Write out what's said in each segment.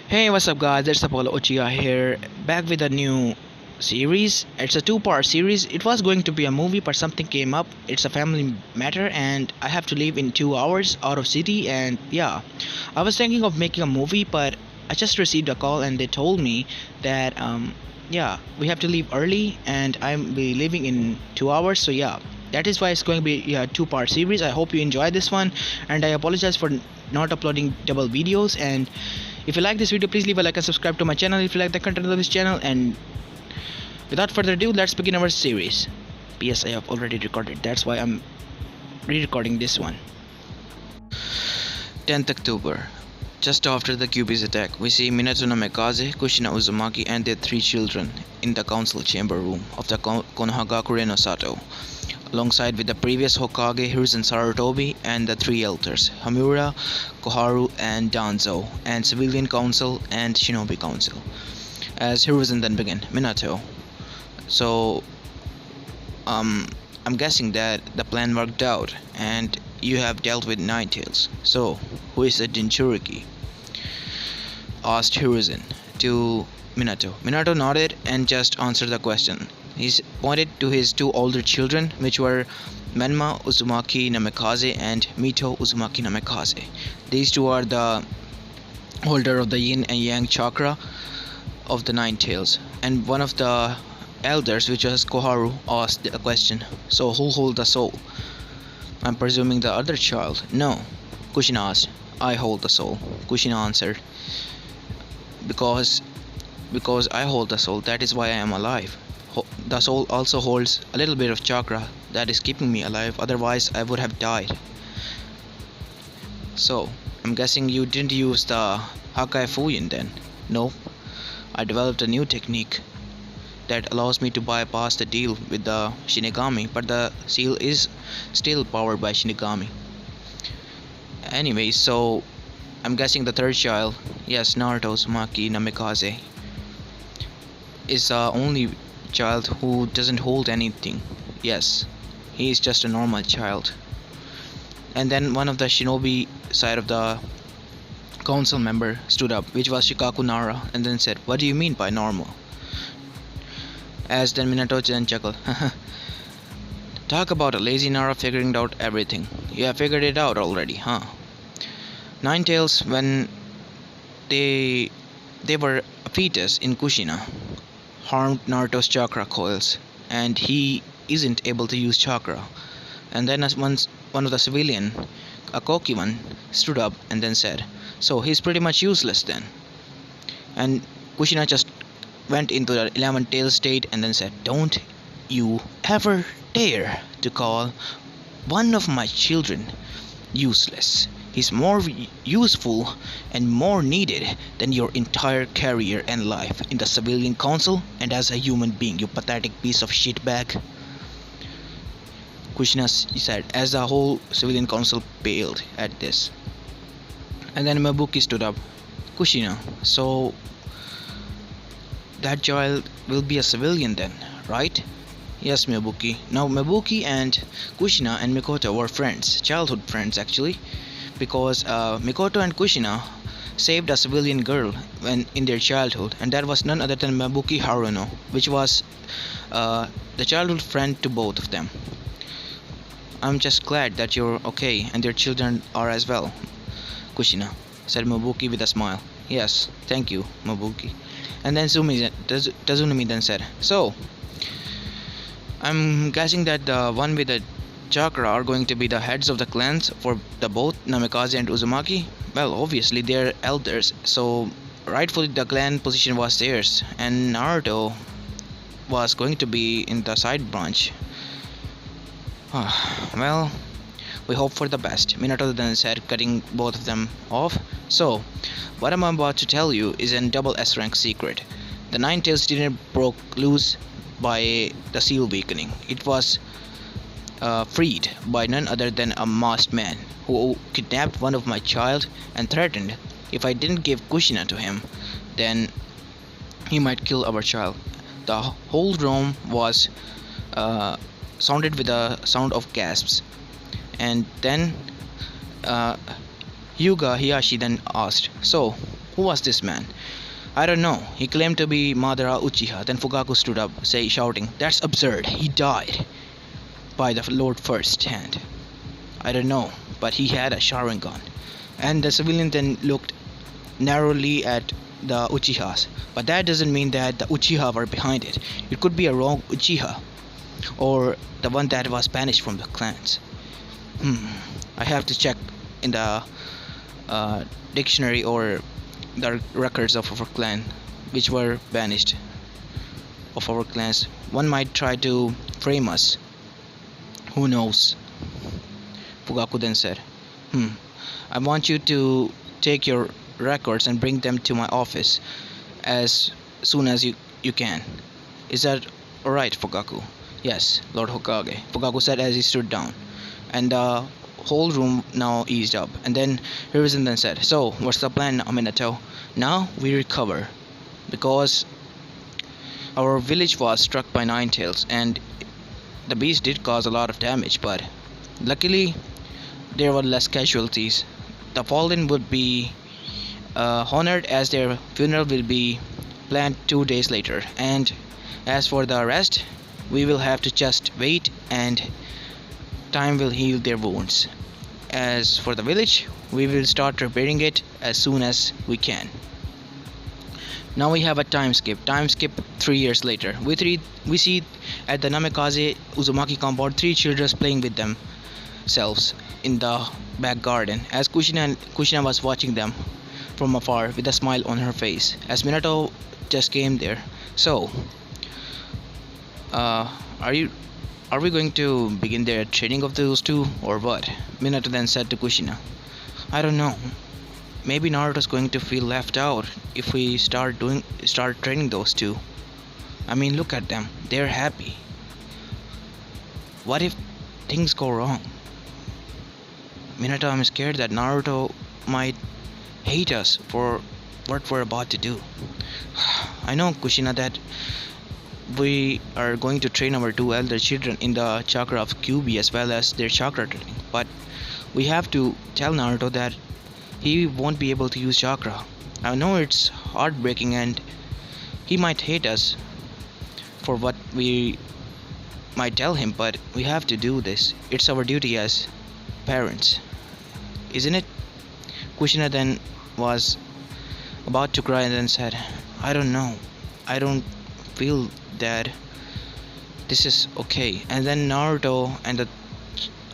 Hey, what's up, guys? It's Apollo Uchiha here, back with a new series. It's a two-part series. It was going to be a movie, but something came up. It's a family matter, and I have to leave in 2 hours out of city. And yeah, I was thinking of making a movie, but I just received a call, and they told me that yeah, we have to leave early, and I'm be leaving in 2 hours. So yeah, that is why it's going to be a two-part series. I hope you enjoy this one, and I apologize for not uploading double videos. And if you like this video, please leave a like and subscribe to my channel if you like the content of this channel. And without further ado, let's begin our series. PS, I have already recorded, that's why I'm re-recording this one. 10th October. Just after the Cubies attack, we see Minato Namikaze, Kushina Uzumaki and their 3 children in the council chamber room of the Konohagakure no Sato, alongside with the previous Hokage Hiruzen Sarutobi and the 3 elders, Hamura, Koharu and Danzo, and civilian council and shinobi council. As Hiruzen then began, Minato. So, I'm guessing that the plan worked out and you have dealt with Nine Tails. So, who is the Jinchuriki? Asked Hiruzen to Minato. Minato nodded and just answered the question. He pointed to his 2 older children, which were Menma Uzumaki Namikaze and Mito Uzumaki Namikaze. These two are the holder of the yin and yang chakra of the Nine Tails. And one of the elders, which was Koharu, asked a question. So who hold the soul? I'm presuming the other child. No, Kushina asked. I hold the soul, Kushina answered. Because I hold the soul, that is why I am alive. The soul also holds a little bit of chakra that is keeping me alive, otherwise I would have died. So, I'm guessing you didn't use the Hakai Fuyin then? Nope. I developed a new technique that allows me to bypass the deal with the Shinigami, but the seal is still powered by Shinigami. Anyway, so I'm guessing the 3rd child, yes, Naruto Uzumaki Namikaze, is the only child who doesn't hold anything. Yes, he is just a normal child. And then one of the shinobi side of the council member stood up, which was Shikaku Nara, and then said, "What do you mean by normal?" As then Minato then chuckled. Talk about a lazy Nara figuring out everything. You have figured it out already, huh? Nine Tails, when they were a fetus in Kushina, harmed Naruto's chakra coils, and he isn't able to use chakra. And then as once one of the civilian, a cocky one, stood up and then said, "So he's pretty much useless then." And Kushina just went into the 11-tail state and then said, "Don't you ever dare to call one of my children useless. He's more useful and more needed than your entire career and life in the civilian council and as a human being, you pathetic piece of shitbag." Kushina said, as the whole civilian council paled at this. And then Mabuki stood up. "Kushina, so that child will be a civilian then, right?" "Yes, Mabuki." Now Mabuki and Kushina and Mikoto were friends, childhood friends actually, because Mikoto and Kushina saved a civilian girl when in their childhood, and that was none other than Mabuki Haruno, which was the childhood friend to both of them. "I'm just glad that you're okay and your children are as well, Kushina," said Mabuki with a smile. "Yes, thank you, Mabuki." And then Tazunumi then said, "So, I'm guessing that the one with the chakra are going to be the heads of the clans for the both Namikaze and Uzumaki? Well, obviously they're elders, so rightfully the clan position was theirs, and Naruto was going to be in the side branch. Well, we hope for the best," Minato then said, cutting both of them off. "So, what I'm about to tell you is a double S-rank secret. The Nine Tails didn't broke loose by the seal weakening. It was freed by none other than a masked man who kidnapped one of my child and threatened if I didn't give Kushina to him, then he might kill our child. The whole room was sounded with a sound of gasps. And then Hyuga Hiyashi then asked, "So, Who was this man? I don't know. He claimed to be Madara Uchiha. Then Fugaku stood up, shouting, "That's absurd. He died by the Lord First Hand." I don't know, but he had a Sharingan. And the civilian then looked narrowly at the Uchihas. But that doesn't mean that the Uchiha were behind it. It could be a wrong Uchiha, or the one that was banished from the clans. I have to check in the dictionary or the records of our clan which were banished of our clans. One might try to frame us. Who knows? Fugaku then said, I want you to take your records and bring them to my office as soon as you can. Is that alright, Fugaku? Yes, Lord Hokage, Fugaku said as he stood down. And the whole room now eased up. And then Hiruzen then said, "So, what's the plan, Minato? Now we recover. Because our village was struck by Nine Tails, and the beast did cause a lot of damage, but luckily there were less casualties. The fallen would be honored, as their funeral will be planned 2 days later. And as for the rest, we will have to just wait, and time will heal their wounds. As for the village, we will start repairing it as soon as we can." Now we have a time skip. 3 years later. We see at the Namikaze Uzumaki compound 3 children playing with themselves in the back garden, as Kushina was watching them from afar with a smile on her face, as Minato just came there. "So, are we going to begin the training of those two, or what?" Minato then said to Kushina. "I don't know. Maybe Naruto's going to feel left out if we start training those two. I mean, look at them. They're happy. What if things go wrong? Minato, I'm scared that Naruto might hate us for what we're about to do." "I know, Kushina, that we are going to train our 2 elder children in the chakra of Kyuubi as well as their chakra training, but we have to tell Naruto that he won't be able to use chakra. I know it's heartbreaking and he might hate us for what we might tell him, but we have to do this. It's our duty as parents, isn't it?" Kushina then was about to cry and then said, "I don't know. I don't feel that this is okay." And then Naruto and the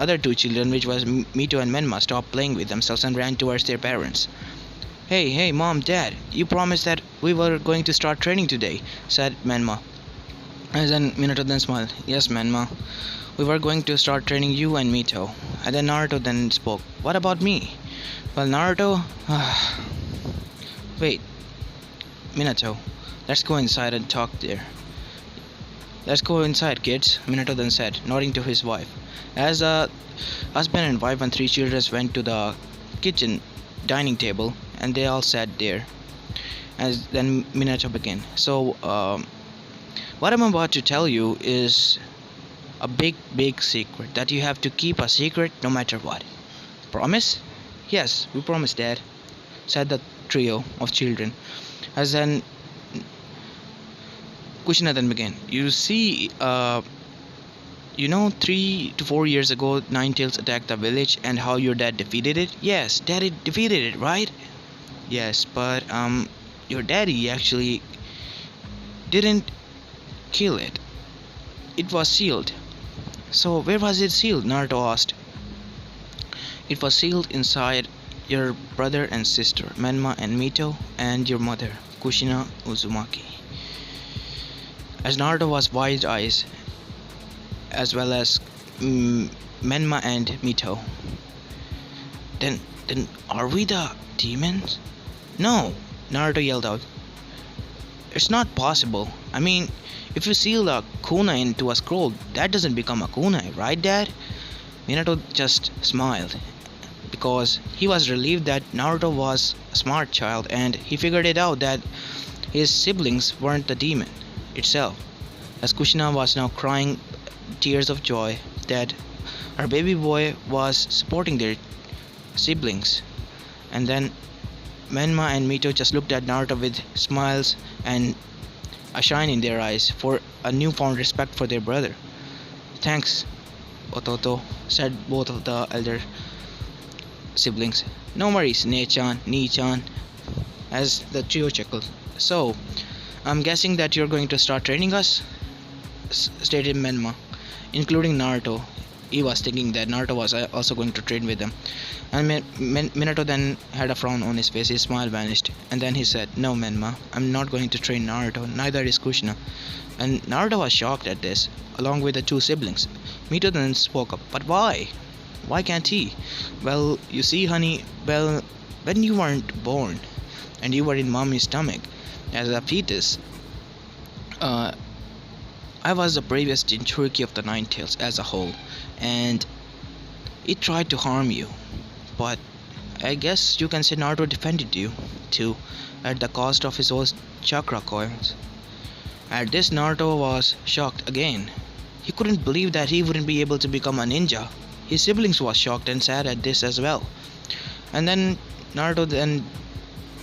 other 2 children, which was Mito and Menma, stopped playing with themselves and ran towards their parents. Hey, Mom, Dad, you promised that we were going to start training today," said Menma. And then Minato then smiled. "Yes, Menma, we were going to start training you and Mito." And then Naruto then spoke. "What about me?" "Well, Naruto, wait, Minato, let's go inside and talk there." "Let's go inside, kids," Minato then said, nodding to his wife. As a husband and wife and 3 children went to the kitchen dining table, and they all sat there. As then Minato began. "So, what I'm about to tell you is a big secret that you have to keep a secret no matter what. Promise?" "Yes, we promise, Dad," said the trio of children. As then Kushina then began. "You see, 3 to 4 years ago, Nine Tails attacked the village and how your dad defeated it?" "Yes, Daddy defeated it, right?" "Yes, but your daddy actually didn't kill it. It was sealed." "So where was it sealed?" Naruto asked. "It was sealed inside your brother and sister, Menma and Mito, and your mother, Kushina Uzumaki." As Naruto was wide eyes, as well as Menma and Mito. Then are we the demons?" "No," Naruto yelled out. "It's not possible. I mean, if you seal a kunai into a scroll, that doesn't become a kunai, right, Dad?" Minato just smiled, because he was relieved that Naruto was a smart child, and he figured it out that his siblings weren't the demon itself, as Kushina was now crying tears of joy that her baby boy was supporting their siblings. And then Menma and Mito just looked at Naruto with smiles and a shine in their eyes for a newfound respect for their brother. Thanks, Ototo, said both of the elder siblings. No worries, Ne-chan, Ni-chan, as the trio chuckled. So, I'm guessing that you're going to start training us? Stated Menma, including Naruto. He was thinking that Naruto was also going to train with them. And Minato then had a frown on his face. His smile vanished. And then he said, No, Menma, I'm not going to train Naruto. Neither is Kushina. And Naruto was shocked at this, along with the two siblings. Mito then spoke up. But why? Why can't he? Well, you see, honey, well, when you weren't born, and you were in mommy's stomach, as a fetus, I was the bravest Jinchuriki of the Nine Tails as a whole, and it tried to harm you. But I guess you can say Naruto defended you, too, at the cost of his own chakra coils. At this, Naruto was shocked again. He couldn't believe that he wouldn't be able to become a ninja. His siblings was shocked and sad at this as well. And then Naruto then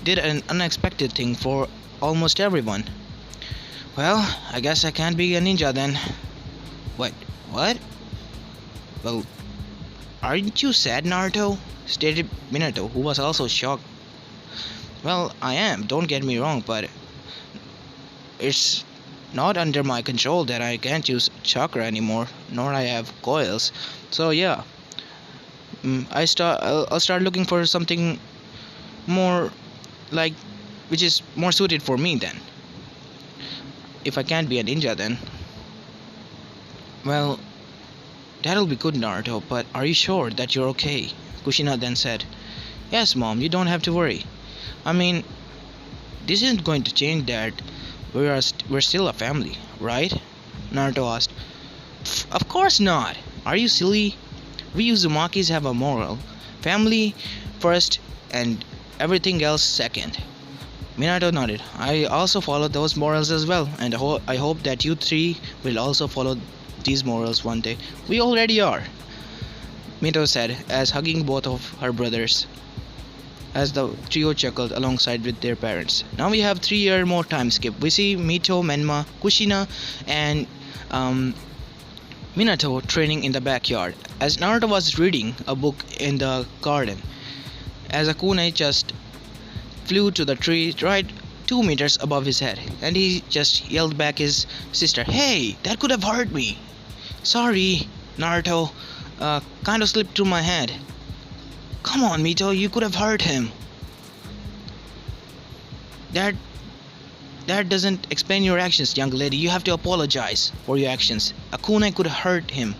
did an unexpected thing for almost everyone. Well, I guess I can't be a ninja then. Wait, what? Well, aren't you sad, Naruto? Stated Minato, who was also shocked. Well, I am, don't get me wrong, but it's not under my control that I can't use chakra anymore, nor I have coils. So yeah, I'll start looking for something more like, which is more suited for me then. If I can't be a ninja then, well, that'll be good, Naruto, but are you sure that you're okay? Kushina then said. Yes, Mom, you don't have to worry. I mean, this isn't going to change that we're still a family, right? Naruto asked. Of course not. Are you silly? We Uzumakis have a moral. Family first and everything else second. Minato nodded. I also follow those morals as well, and I hope that you three will also follow these morals one day. We already are, Mito said, as hugging both of her brothers, as the trio chuckled alongside with their parents. Now we have 3 year more time skip. We see Mito, Menma, Kushina, and Minato training in the backyard, as Naruto was reading a book in the garden, as a kunai just flew to the tree right 2 meters above his head, and he just yelled back his sister, Hey, that could have hurt me. Sorry, Naruto, kind of slipped through my hand. Come on, Mito, you could have hurt him. That doesn't explain your actions, young lady. You have to apologize for your actions. A kunai could hurt him.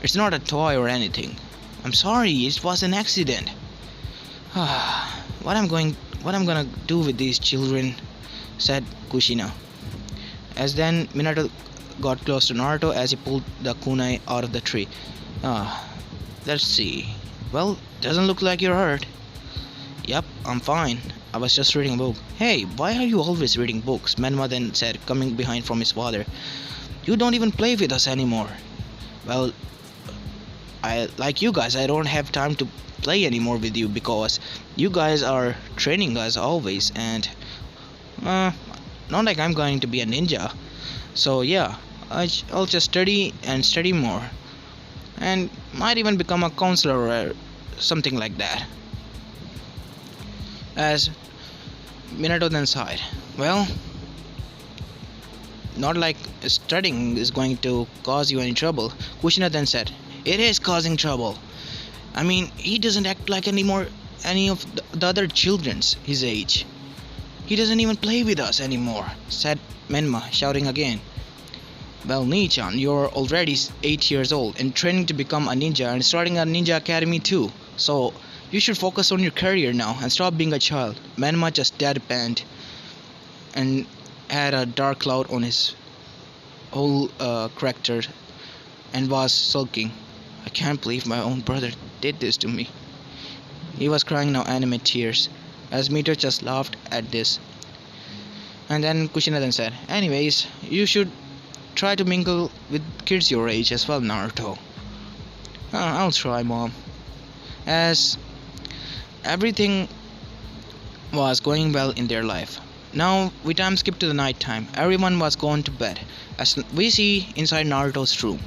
It's not a toy or anything. I'm sorry, it was an accident. What I'm gonna do with these children, said Kushina. As then Minato got close to Naruto as he pulled the kunai out of the tree. Let's see. Well, doesn't look like you're hurt. Yep, I'm fine. I was just reading a book. Hey, why are you always reading books? Menma then said, coming behind from his father. You don't even play with us anymore. Well, like you guys, I don't have time to play anymore with you because you guys are training us always, and not like I'm going to be a ninja. So yeah, I'll just study and study more, and might even become a counselor or something like that. As Minato then sighed. Well, not like studying is going to cause you any trouble. Kushina then said, It is causing trouble. I mean, he doesn't act like any of the other children's his age. He doesn't even play with us anymore, said Menma, shouting again. Well, Nii-chan, you're already 8 years old and training to become a ninja and starting a ninja academy too. So, you should focus on your career now and stop being a child. Menma just deadpanned and had a dark cloud on his whole character and was sulking. I can't believe my own brother did this to me. He was crying now anime tears, as Mito just laughed at this. And then Kushina then said, Anyways, you should try to mingle with kids your age as well, Naruto. I'll try, Mom. As everything was going well in their life. Now we time skip to the night time. Everyone was gone to bed. As we see inside Naruto's room,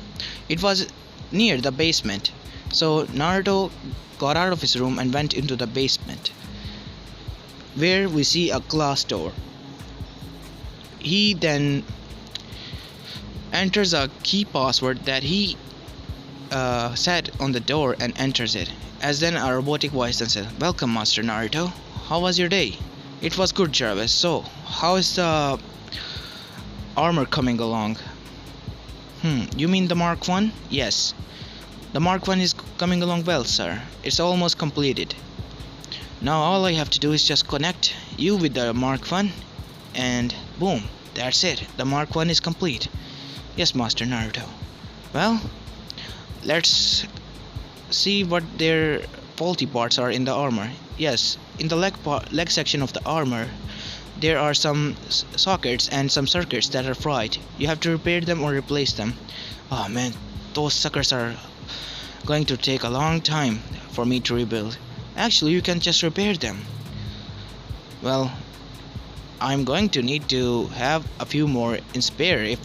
it was near the basement. So Naruto got out of his room and went into the basement, where we see a glass door. He then enters a key password that he set on the door and enters it. As then a robotic voice then said, "Welcome, Master Naruto. How was your day?" "It was good, Jarvis. So, how is the armor coming along?" You mean the Mark 1? Yes. The Mark 1 is coming along well, sir. It's almost completed. Now all I have to do is just connect you with the Mark 1 and boom, that's it. The Mark 1 is complete. Yes, Master Naruto. Well, let's see what their faulty parts are in the armor. Yes, in the leg section of the armor, there are some sockets and some circuits that are fried. You have to repair them or replace them. Oh man, those suckers are going to take a long time for me to rebuild. Actually, you can just repair them. Well, I'm going to need to have a few more in spare if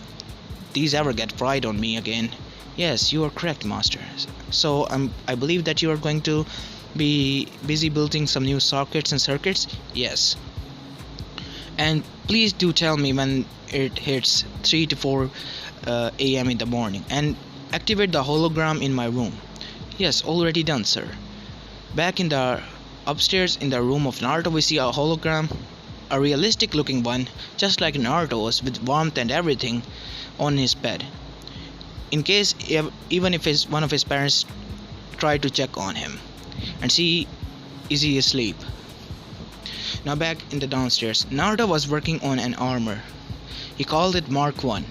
these ever get fried on me again. Yes, you are correct, Master. So I believe that you are going to be busy building some new sockets and circuits. Yes. And please do tell me when it hits 3 to 4 a.m. in the morning, and activate the hologram in my room. Yes, already done, sir. Back in the upstairs in the room of Naruto, we see a hologram, a realistic looking one, just like Naruto's, with warmth and everything, on his bed. In case even if one of his parents try to check on him and see is he asleep. Now back in the downstairs, Naruto was working on an armor. He called it Mark 1,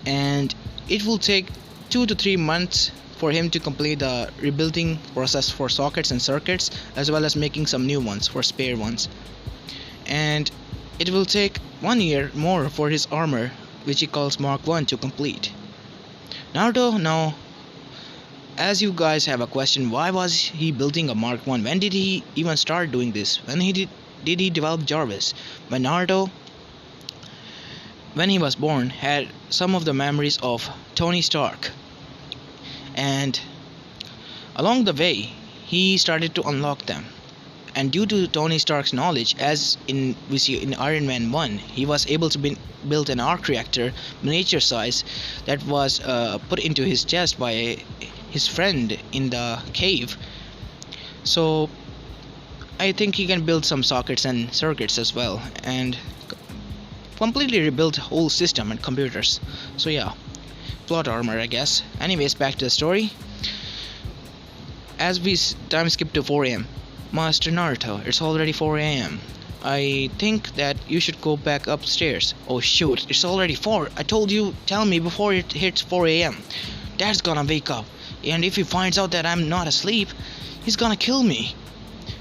and it will take 2 to 3 months for him to complete the rebuilding process for sockets and circuits, as well as making some new ones for spare ones. And it will take 1 year more for his armor, which he calls Mark 1, to complete. Naruto, now, as you guys have a question, why was he building a Mark 1? When did he even start doing this? When did he develop Jarvis? When Naruto, when he was born, had some of the memories of Tony Stark, and along the way he started to unlock them. And due to Tony Stark's knowledge, as we see in Iron Man 1, he was able to build an arc reactor miniature size that was put into his chest by his friend in the cave. So I think he can build some sockets and circuits as well, and completely rebuild whole system and computers. So yeah, plot armor, I guess. Anyways, back to the story. As we time skip to 4 a.m. Master Naruto, it's already 4 a.m. I think that you should go back upstairs. Oh shoot, it's already 4. I told you, tell me before it hits 4 a.m. Dad's gonna wake up, and if he finds out that I'm not asleep, he's gonna kill me.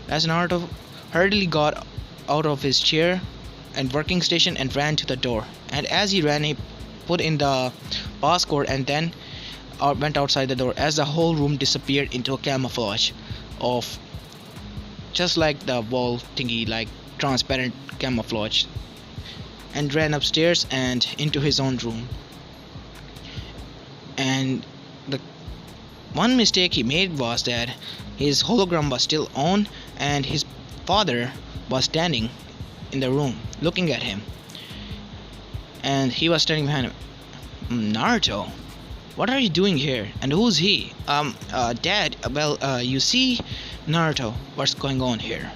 As Naruto hurriedly got out of his chair and working station and ran to the door. And as he ran, he put in the passcode and then went outside the door, as the whole room disappeared into a camouflage of just like the wall thingy, like transparent camouflage, and ran upstairs and into his own room. And the one mistake he made was that his hologram was still on, and his father was standing in the room looking at him, and he was standing behind him. Naruto, what are you doing here, and who's he? Dad, well, you see, Naruto, what's going on here?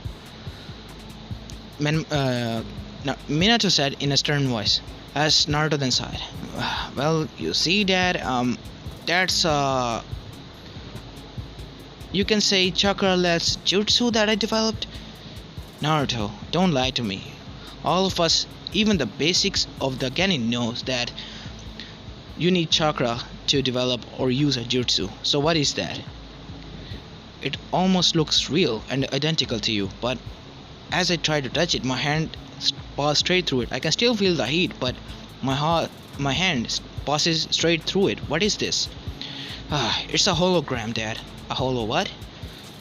Minato said in a stern voice, as Naruto then sighed. Well, you see, Dad, that's you can say chakra-less jutsu that I developed. Naruto, don't lie to me. All of us, even the basics of the Genin, knows that you need chakra to develop or use a jutsu. So what is that? It almost looks real and identical to you, but as I try to touch it, my hand passes straight through it. I can still feel the heat, but my hand passes straight through it. What is this? It's a hologram, Dad. A holo what?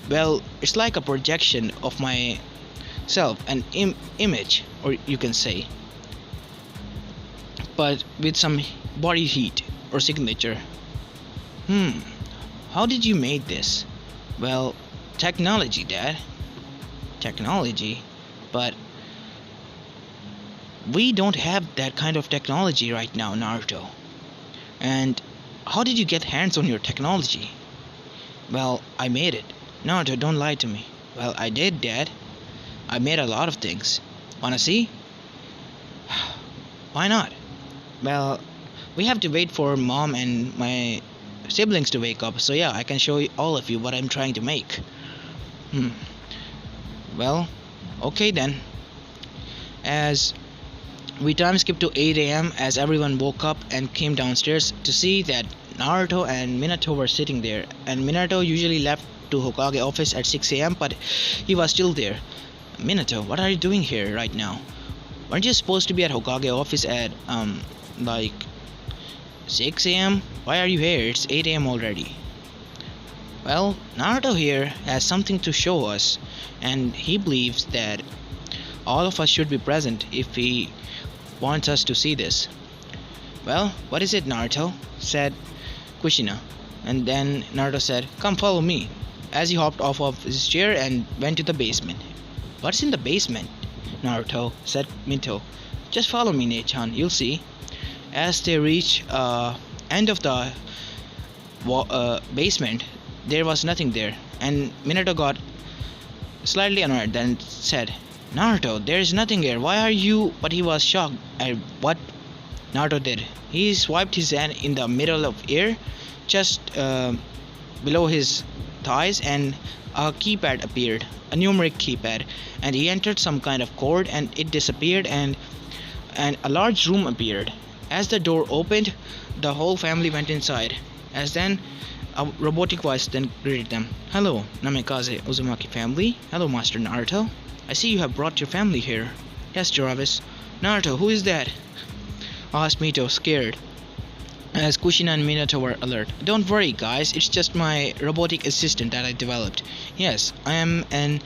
Well, it's like a projection of my self, an image, or you can say, but with some body heat or signature. Hmm, how did you make this? Well, technology, Dad. Technology? But we don't have that kind of technology right now, Naruto. And how did you get hands on your technology? Well, I made it. Naruto, don't lie to me. Well, I did, Dad. I made a lot of things. Wanna see? Why not? Well, we have to wait for Mom and my siblings to wake up, so yeah, I can show all of you what I'm trying to make. Hmm. Well, okay then. As we time skip to 8 a.m. as everyone woke up and came downstairs to see that Naruto and Minato were sitting there, and Minato usually left to Hokage office at 6 a.m. but he was still there. Minato, what are you doing here right now? Weren't you supposed to be at Hokage office at like 6 a.m.? Why are you here? It's 8 a.m. already. Well, Naruto here has something to show us, and he believes that all of us should be present if he wants us to see this. Well, what is it, Naruto? Said Kushina. And then Naruto said, come follow me. As he hopped off of his chair and went to the basement. What's in the basement? Naruto, said Minto. Just follow me, Nechan, you'll see. As they reached end of the basement, there was nothing there, and Minato got slightly annoyed, then said, Naruto, there is nothing here, why are you? But he was shocked at what Naruto did. He swiped his hand in the middle of air, just below his thighs, and a keypad appeared, a numeric keypad, and he entered some kind of code and it disappeared, and a large room appeared. As the door opened, the whole family went inside. As then a robotic voice then greeted them. Hello, Namikaze Uzumaki family. Hello, Master Naruto. I see you have brought your family here. Yes, Jarvis. Naruto, who is that? Asked Mito, scared. As Kushina and Minato were alert. Don't worry, guys. It's just my robotic assistant that I developed. Yes, I am an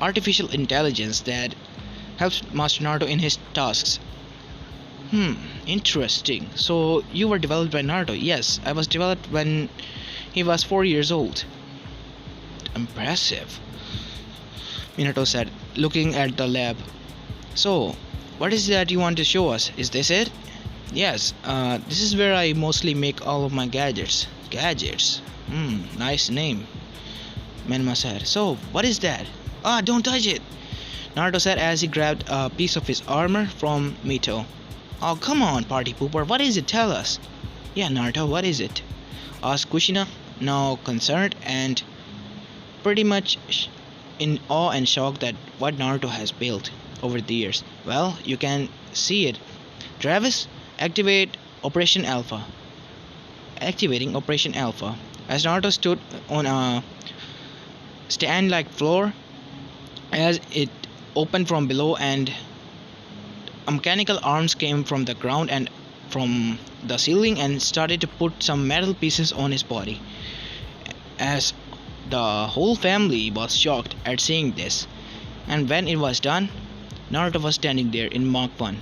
artificial intelligence that helps Master Naruto in his tasks. Interesting. So you were developed by Naruto? Yes, I was developed when he was 4 years old. Impressive, Minato said, looking at the lab. So, what is that you want to show us? Is this it? Yes, this is where I mostly make all of my gadgets. Gadgets? Nice name, Menma said. So, what is that? Ah, don't touch it, Naruto said as he grabbed a piece of his armor from Mito. Oh, come on, party pooper, what is it? Tell us. Yeah, Naruto, what is it? Asked Kushina, now concerned and pretty much in awe and shock that what Naruto has built over the years. Well, you can see it. Travis, activate Operation Alpha. Activating Operation Alpha. As Naruto stood on a stand-like floor, as it opened from below and mechanical arms came from the ground and from the ceiling and started to put some metal pieces on his body. As the whole family was shocked at seeing this, and when it was done, Naruto was standing there in Mach 1.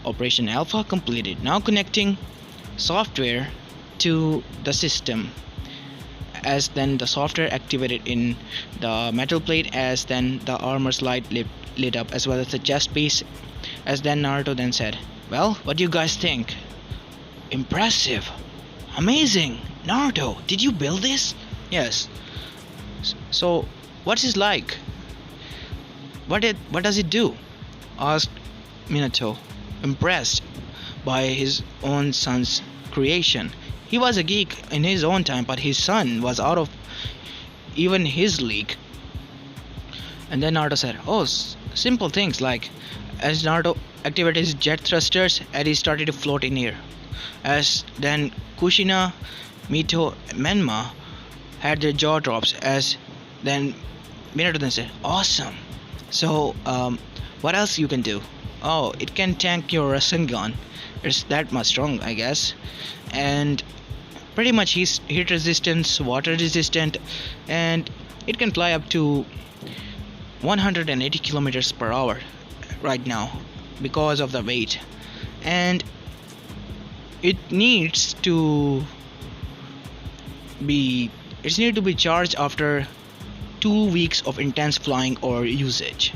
Operation Alpha completed. Now connecting software to the system. As then the software activated in the metal plate, as then the armor's light lit up, as well as the chest piece. As then Naruto then said, well, what do you guys think? Impressive. Amazing. Naruto, did you build this? Yes. So, what's it like? What does it do? Asked Minato, impressed by his own son's creation. He was a geek in his own time, but his son was out of even his league. And then Naruto said, oh, simple things like, as Naruto activated his jet thrusters and he started to float in air. As then Kushina, Mito, and Menma had their jaw drops, as then Minato then said, awesome. So, what else you can do? Oh, it can tank your Rasengan. It's that much strong, I guess. And pretty much he's heat resistant, water resistant, and It can fly up to 180 kilometers per hour right now because of the weight, and it needs to be charged after 2 weeks of intense flying or usage.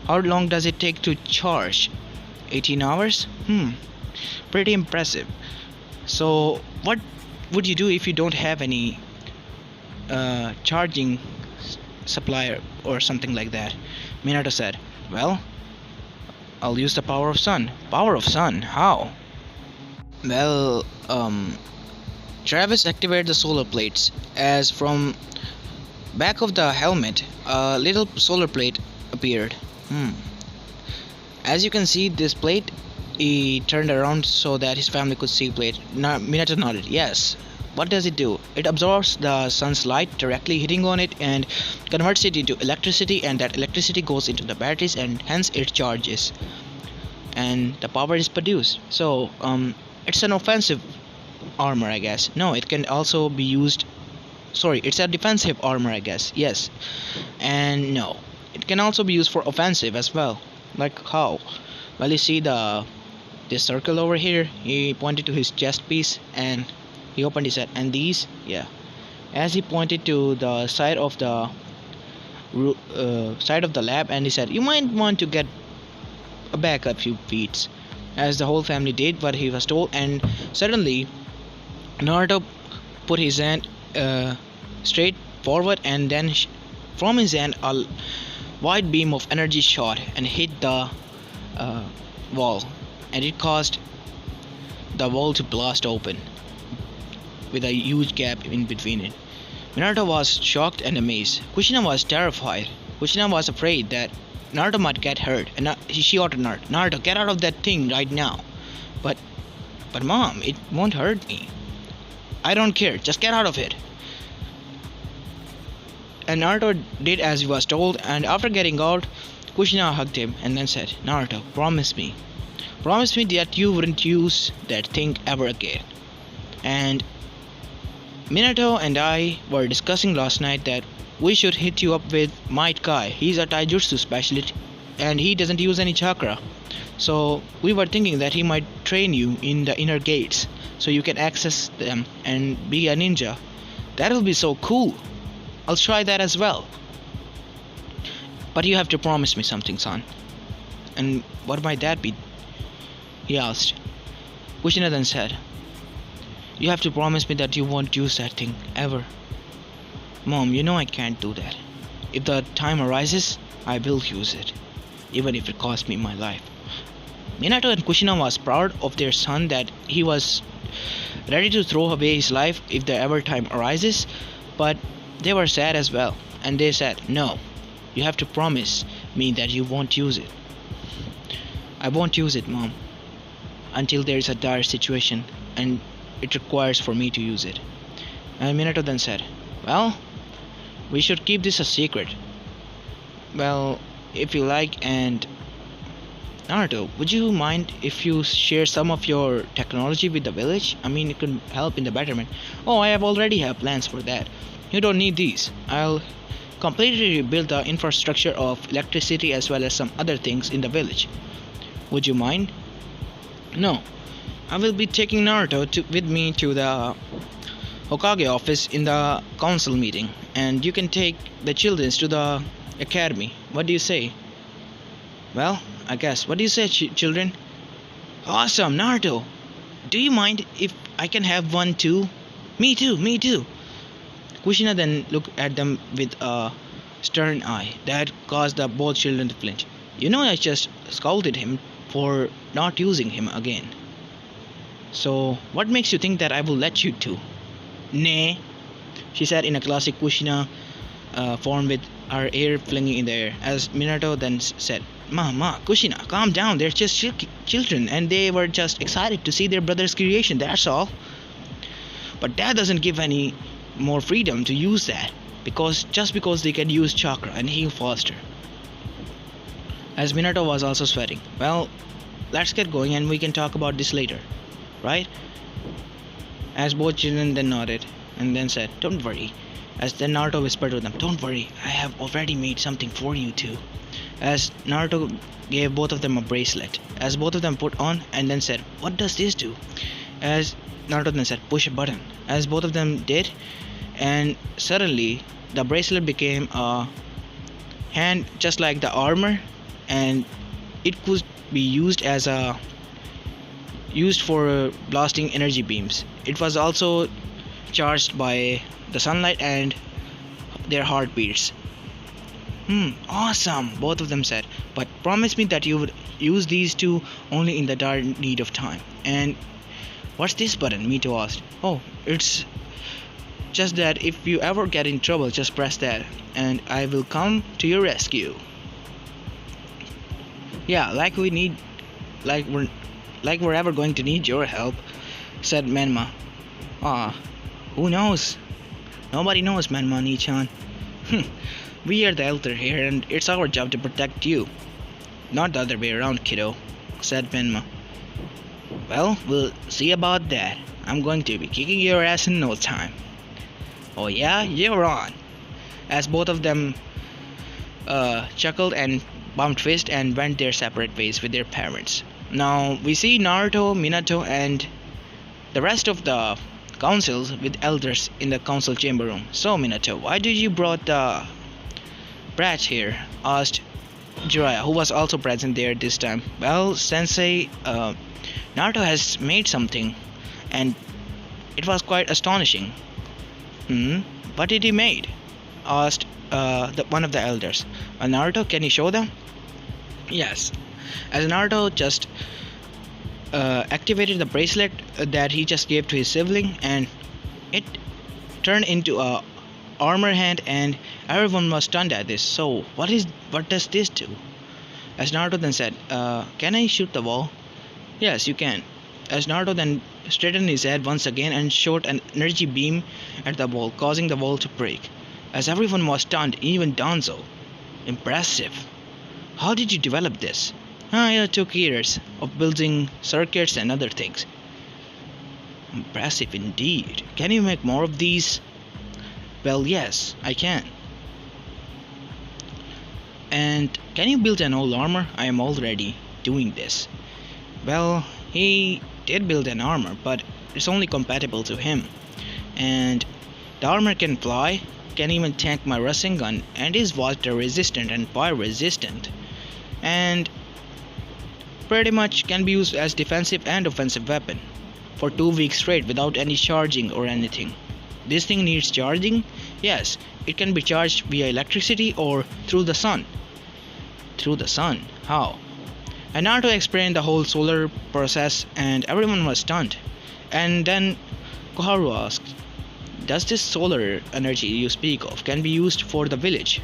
How long does it take to charge? 18 hours? Pretty impressive. So what would you do if you don't have any charging supplier or something like that? Minato said, well, I'll use the power of sun. Power of sun? How? Well, Travis activated the solar plates, as from back of the helmet a little solar plate appeared. As you can see, this plate, he turned around so that his family could see plate. Minato nodded. Yes. What does it do? It absorbs the sun's light directly hitting on it and converts it into electricity, and that electricity goes into the batteries and hence it charges and the power is produced. So it's an offensive armor, I guess. No, it can also be used. Sorry, it's a defensive armor, I guess. Yes. And no, it can also be used for offensive as well. Like how? Well, you see this circle over here. He pointed to his chest piece and he opened his head. And these, yeah. As he pointed to the side of the lab, and he said, "You might want to get back a few feet." As the whole family did what he was told, and suddenly Naruto put his hand straight forward, and then from his hand a wide beam of energy shot and hit the wall, and it caused the wall to blast open with a huge gap in between it. Minato was shocked and amazed. Kushina was terrified. Kushina was afraid that Naruto might get hurt, and she ordered Naruto, get out of that thing right now. But mom, it won't hurt me. I don't care, just get out of it. And Naruto did as he was told, and after getting out, Kushina hugged him and then said, "Naruto, promise me that you wouldn't use that thing ever again." And Minato and I were discussing last night that we should hit you up with Might Kai. He's a taijutsu specialist and he doesn't use any chakra. So we were thinking that he might train you in the inner gates so you can access them and be a ninja. That'll be so cool. I'll try that as well. But you have to promise me something, son. And what might that be? He asked. Kushina then said, "You have to promise me that you won't use that thing ever." Mom, you know I can't do that. If the time arises, I will use it, even if it costs me my life. Minato and Kushina was proud of their son, that he was ready to throw away his life if the ever time arises, but they were sad as well, and they said, "No, you have to promise me that you won't use it." "I won't use it, Mom, until there is a dire situation and it requires for me to use it." And Minato then said, "Well, we should keep this a secret." "Well, if you like, and Naruto, would you mind if you share some of your technology with the village? I mean, it could help in the betterment." "Oh, I already have plans for that. You don't need these. I'll completely rebuild the infrastructure of electricity as well as some other things in the village. Would you mind?" "No. I will be taking Naruto with me to the Hokage office in the council meeting, and you can take the children to the academy. What do you say?" "Well, I guess. What do you say, children?" "Awesome, Naruto. Do you mind if I can have one too?" Me too. Kushina then looked at them with a stern eye that caused the both children to flinch. "You know, I just scolded him for not using him again. So what makes you think that I will let you to?" "Nay," she said in a classic Kushina form with her hair flinging in the air, as Minato then said, Ma, Kushina, calm down, they're just children and they were just excited to see their brother's creation, that's all. But that doesn't give any more freedom to use that, because they can use chakra and heal faster." As Minato was also sweating, "Well, let's get going and we can talk about this later, right?" As both children then nodded and then said, "Don't worry, As then Naruto whispered to them, "Don't worry, I have already made something for you too." As Naruto gave both of them a bracelet, as both of them put on and then said, "What does this do?" As Naruto then said, "Push a button." As both of them did, and suddenly the bracelet became a hand just like the armor, and it could be used for blasting energy beams. It was also charged by the sunlight and their heartbeats. Awesome, both of them said. But promise me that you would use these two only in the dire need of time. And what's this button? Mito asked. Oh, it's just that if you ever get in trouble, just press that, and I will come to your rescue. Yeah, like we're ever going to need your help, said Menma. Ah, who knows? Nobody knows, Menma Nichan. We are the elder here, and it's our job to protect you. Not the other way around, kiddo, said Menma. Well, we'll see about that. I'm going to be kicking your ass in no time. Oh yeah, you're on. As both of them chuckled and bumped fists and went their separate ways with their parents. Now we see Naruto, Minato, and the rest of the councils with elders in the council chamber room. So Minato, why did you brought the brat here? Asked Jiraiya, who was also present there this time. Well, Sensei, Naruto has made something, and it was quite astonishing. What did he made? Asked one of the elders. Naruto, can you show them? Yes. As Naruto just activated the bracelet that he just gave to his sibling, and it turned into a armor hand, and everyone was stunned at this. So what does this do? As Naruto then said, can I shoot the wall? Yes, you can. As Naruto then straightened his head once again and shot an energy beam at the wall, causing the wall to break. As everyone was stunned, even Danzo. Impressive. How did you develop this? It took years of building circuits and other things. Impressive indeed. Can you make more of these? Well, yes, I can. And can you build an old armor? I am already doing this. Well, he did build an armor, but it's only compatible to him. And the armor can fly, can even tank my Rasengan, and is water resistant and fire resistant. And pretty much can be used as defensive and offensive weapon for 2 weeks straight without any charging or anything. This thing needs charging? Yes, it can be charged via electricity or through the sun. Through the sun? How? And Naruto explained the whole solar process, and everyone was stunned. And then Koharu asked, does this solar energy you speak of can be used for the village?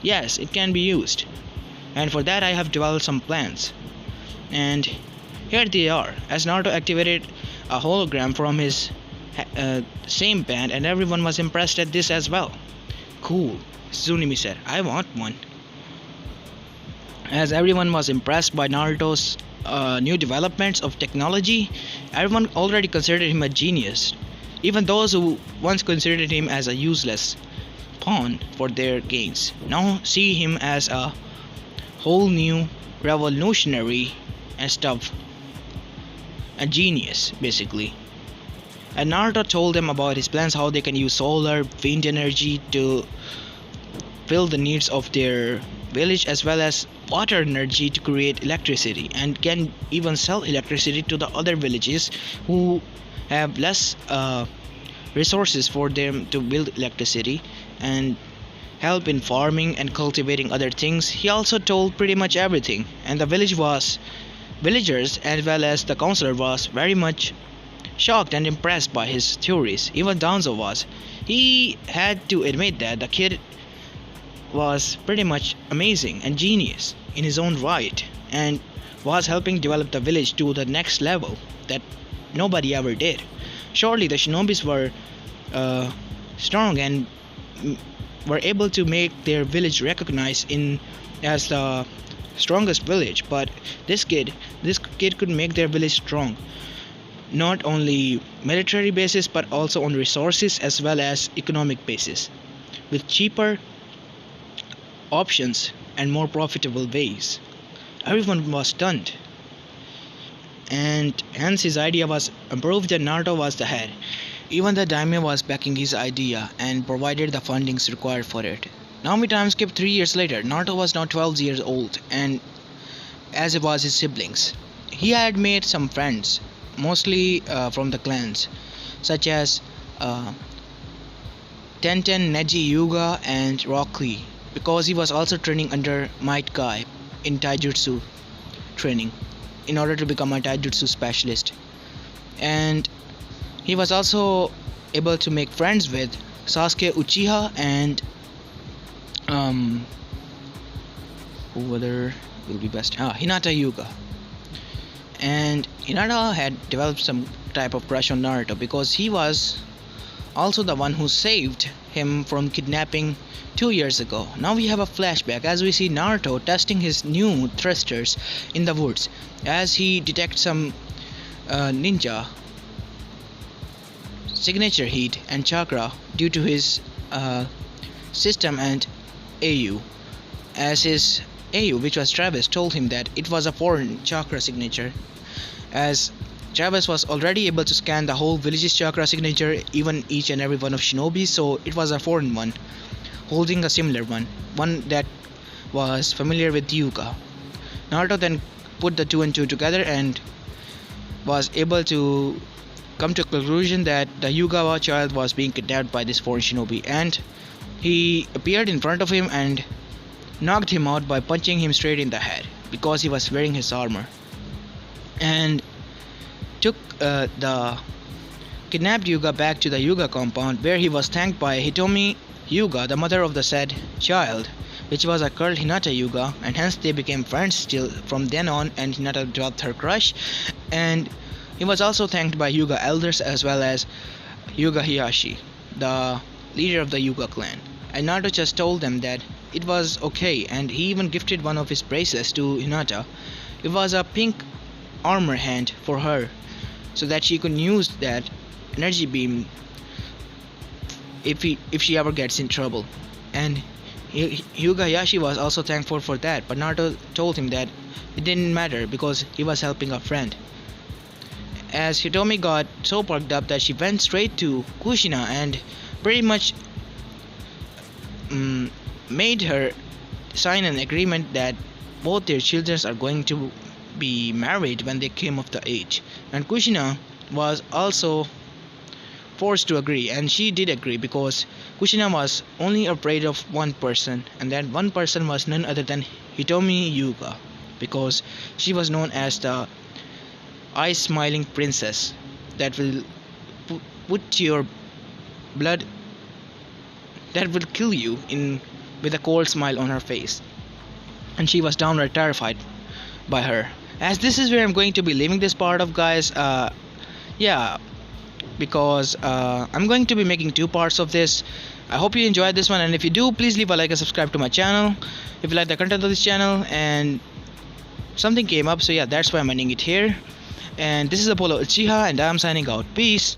Yes, it can be used. And for that I have developed some plans. And here they are, as Naruto activated a hologram from his same band, and everyone was impressed at this as well. Cool, Tsunemi said, I want one. As everyone was impressed by Naruto's new developments of technology, everyone already considered him a genius. Even those who once considered him as a useless pawn for their gains now see him as a whole new revolutionary and stuff. A genius, basically. And Naruto told them about his plans, how they can use solar, wind energy to fill the needs of their village, as well as water energy to create electricity, and can even sell electricity to the other villages who have less resources for them to build electricity, and help in farming and cultivating other things. He also told pretty much everything, and the villagers as well as the counselor was very much shocked and impressed by his theories. Even Danzo was. He had to admit that the kid was pretty much amazing and genius in his own right, and was helping develop the village to the next level that nobody ever did. Surely the shinobis were strong and were able to make their village recognized as the strongest village, but this kid could make their village strong, not only military basis but also on resources as well as economic basis. with cheaper options and more profitable ways. Everyone was stunned, and hence his idea was proved that Naruto was the head. Even the daimyo was backing his idea and provided the fundings required for it. Now we time skip 3 years later. Naruto was now 12 years old, and as it was his siblings. He had made some friends, mostly from the clans, such as uh, Tenten, Neji, Yuga, and Rock Lee, because he was also training under Might Guy in Taijutsu training in order to become a Taijutsu specialist. And he was also able to make friends with Sasuke Uchiha and um, who other will be best? Hinata Yuga. And Hinata had developed some type of crush on Naruto because he was also the one who saved him from kidnapping 2 years ago. Now we have a flashback as we see Naruto testing his new thrusters in the woods as he detects some ninja signature heat and chakra due to his system and AU, as his AU, which was Travis, told him that it was a foreign chakra signature, as Travis was already able to scan the whole village's chakra signature, even each and every one of shinobi, so it was a foreign one, holding a similar one that was familiar with Yuga. Naruto then put the two and two together and was able to come to a conclusion that the Yugawa child was being kidnapped by this foreign shinobi, and he appeared in front of him and knocked him out by punching him straight in the head because he was wearing his armor, and took the kidnapped Yuga back to the Yuga compound, where he was thanked by Hitomi Yuga, the mother of the said child, which was a girl Hinata Yuga, and hence they became friends still from then on, and Hinata developed her crush, and he was also thanked by Yuga elders as well as Yuga Hiyashi, the leader of the Yuga clan. And Naruto just told them that it was okay, and he even gifted one of his bracelets to Hinata. It was a pink armor hand for her, so that she could use that energy beam if she ever gets in trouble. And Yuga Hiyashi was also thankful for that, but Naruto told him that it didn't matter because he was helping a friend. As Hitomi got so perked up that she went straight to Kushina and pretty much made her sign an agreement that both their children are going to be married when they came of the age. And Kushina was also forced to agree, and she did agree because Kushina was only afraid of one person, and that one person was none other than Hitomi Yuga, because she was known as the eye smiling princess that will put your blood, that will kill you in with a cold smile on her face. And she was downright terrified by her. As this is where I'm going to be leaving this part of, guys. Yeah, because I'm going to be making two parts of this. I hope you enjoyed this one, and if you do, please leave a like and subscribe to my channel if you like the content of this channel. And something came up, so yeah, that's why I'm ending it here. And this is Apollo Uchiha, and I'm signing out. Peace.